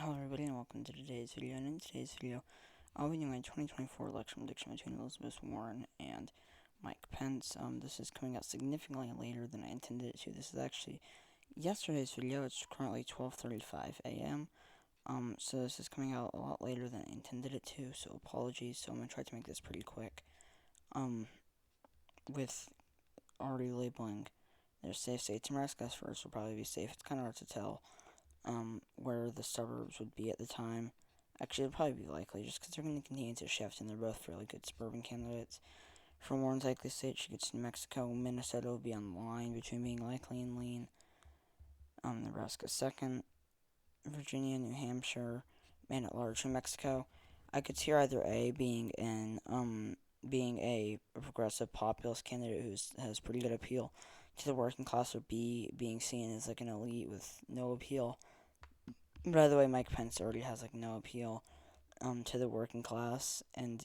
Hello everybody and welcome to today's video, and in today's video, I'll be doing my 2024 election prediction between Elizabeth Warren and Mike Pence. This is coming out significantly later than I intended it to. This is actually yesterday's video. It's currently 12:35 a.m. So this is coming out a lot later than I intended it to, so apologies. So I'm going to try to make this pretty quick. With already labeling their safe states, Nebraska first will probably be safe. It's kind of hard to tell where the suburbs would be at the time. Actually, it'd probably be likely just because they're going to continue to shift, and they're both fairly good suburban candidates. For Warren's likely state, she gets New Mexico. Minnesota will be on the line between being likely and lean. Nebraska second. Virginia, New Hampshire, man at large. New Mexico, I could see either A being a progressive populist candidate who has pretty good appeal to the working class, or B being seen as like an elite with no appeal. By the way, Mike Pence already has like no appeal to the working class, and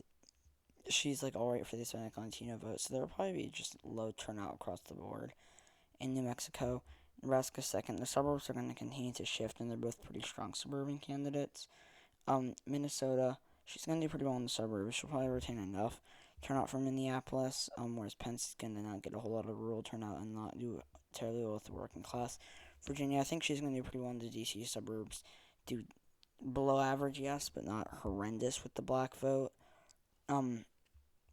she's like alright for the Hispanic Latino vote, so there will probably be just low turnout across the board. In New Mexico, Nebraska second. The suburbs are going to continue to shift, and they're both pretty strong suburban candidates. Minnesota, she's going to do pretty well in the suburbs. She'll probably retain enough turnout from Minneapolis, whereas Pence is going to not get a whole lot of rural turnout and not do terribly well with the working class. Virginia, I think she's going to do pretty well in the D.C. suburbs. Do below average, yes, but not horrendous with the black vote.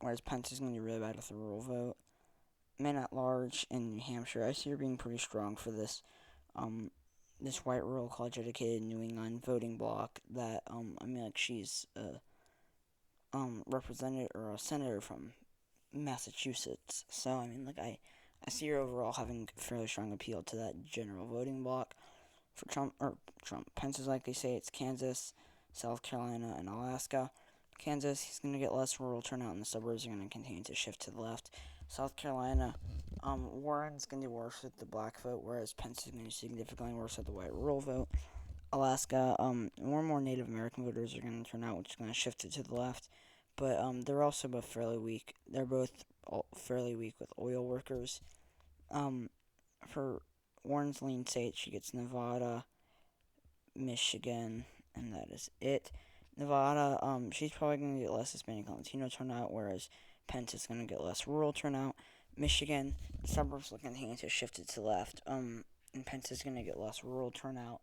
Whereas Pence is going to do really bad with the rural vote. Men at large in New Hampshire, I see her being pretty strong for this, this white rural college educated New England voting bloc that, she's a, representative or a senator from Massachusetts. So, I see her overall having fairly strong appeal to that general voting bloc. For Pence's likely states, Kansas, South Carolina, and Alaska. Kansas, he's going to get less rural turnout, and the suburbs are going to continue to shift to the left. South Carolina, Warren's going to do worse with the black vote, whereas Pence is going to do significantly worse with the white rural vote. Alaska, more and more Native American voters are going to turn out, which is going to shift it to the left. But they're also both fairly weak. They're both fairly weak with oil workers. For Warren's lean state, she gets Nevada, Michigan, and that is it. Nevada, she's probably going to get less Hispanic and Latino turnout, whereas Pence is going to get less rural turnout. Michigan, the suburbs are continuing to shift it to the left, and Pence is going to get less rural turnout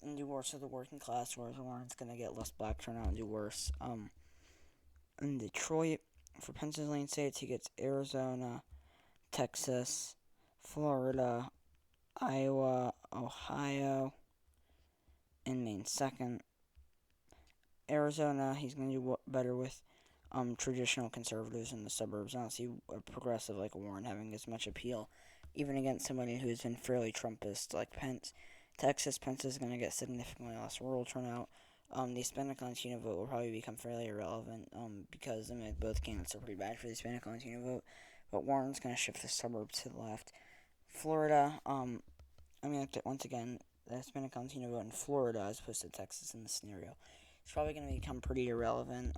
and do worse with the working class, whereas Warren's going to get less black turnout and do worse. In Detroit, for Pence's lean states, he gets Arizona, Texas, Florida, Iowa, Ohio, and Maine second. Arizona, he's going to do better with traditional conservatives in the suburbs. I don't see a progressive like Warren having as much appeal, even against somebody who's been fairly Trumpist like Pence. Texas, Pence is going to get significantly less rural turnout. The Hispanic Latino vote will probably become fairly irrelevant because both candidates are pretty bad for the Hispanic Latino vote. But Warren's going to shift the suburbs to the left. Florida, once again, the Hispanic Latino vote in Florida as opposed to Texas in this scenario, it's probably going to become pretty irrelevant.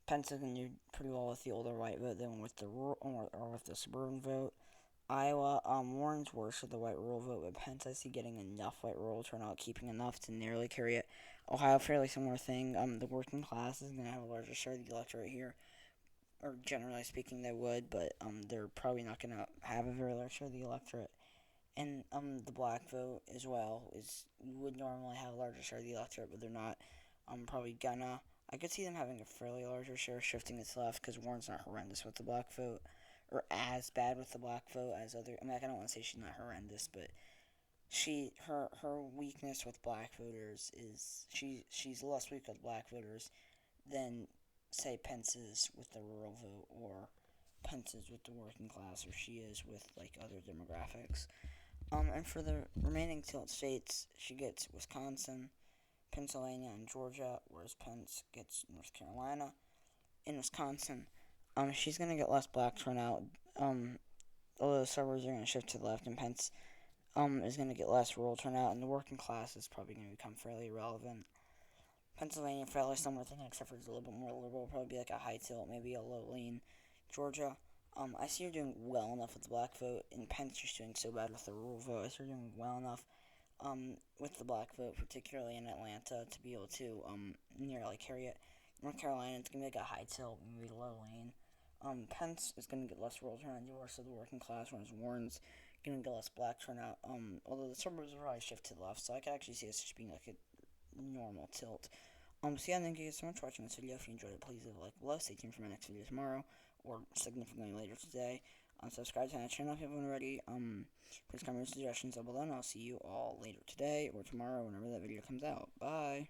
Pence is going to do pretty well with the older white vote than with the rural or with the suburban vote. Iowa, Warren's worse with the white rural vote, but Pence I see getting enough white rural turnout, keeping enough to nearly carry it. Ohio, fairly similar thing. The working class is going to have a larger share of the electorate here, or generally speaking, they would, but they're probably not going to have a very large share of the electorate. And the black vote as well would normally have a larger share of the electorate, but they're not. Probably gonna. I could see them having a fairly larger share shifting its left because Warren's not horrendous with the black vote, or as bad with the black vote as other. I don't want to say she's not horrendous, but her weakness with black voters is she's less weak with black voters than say Pence's with the rural vote or Pence's with the working class, or she is with like other demographics. And for the remaining tilt states, she gets Wisconsin, Pennsylvania, and Georgia, whereas Pence gets North Carolina. In Wisconsin, she's going to get less black turnout, although the suburbs are going to shift to the left, and Pence is going to get less rural turnout, and the working class is probably going to become fairly irrelevant. Pennsylvania, fairly similar thing, except for it's a little bit more liberal, probably be like a high tilt, maybe a low lean. Georgia, I see her doing well enough with the black vote, and Pence just doing so bad with the rural vote. I see her doing well enough with the black vote, particularly in Atlanta, to be able to near like Harriet, North Carolina. It's gonna be like a high tilt, maybe low lane. Pence is gonna get less rural turnout, the worst of the working class, whereas Warren's gonna get less black turnout. Although the suburbs will probably shift to the left, so I could actually see this just being like a normal tilt. So yeah, thank you guys so much for watching this video. If you enjoyed it, please leave a like below. Stay tuned for my next video tomorrow, or significantly later today. Subscribe to my channel if you haven't already. Please comment your suggestions down below, and I'll see you all later today or tomorrow, whenever that video comes out. Bye.